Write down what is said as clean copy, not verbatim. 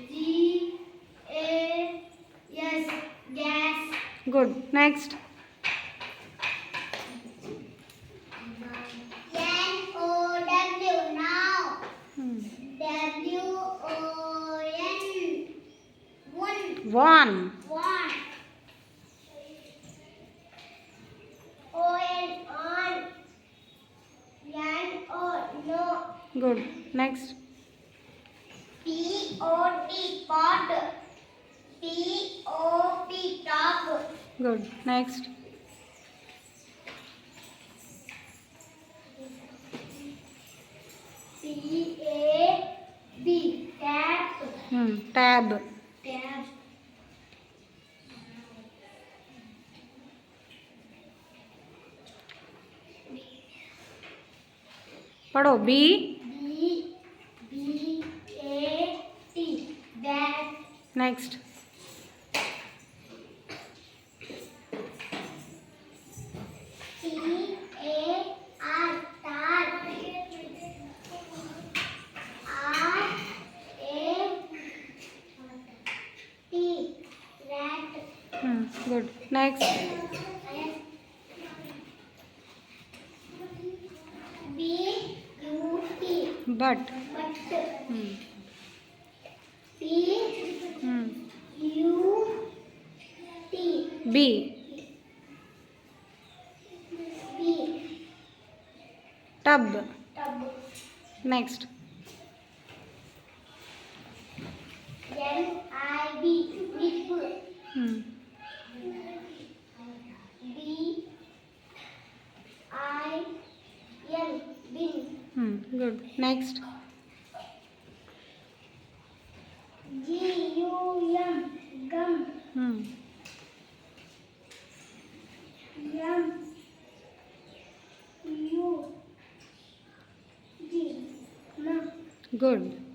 G A S gas. Good. Next. N O W now. Hmm. W O N one. One. One. O N on. N O no. Good. Next. P O T pot. P O P top. Good. Next. T A B tap. Tab. Tab. पढ़ो B. B B A T bat. Next. T A R tar. R A T rat. Good. Next. B U T But. but. P U T B. B Tub. tub. Next. N I B nip. B I N bin. Good. Next. G U M gum. Hmm. M U G M. Good.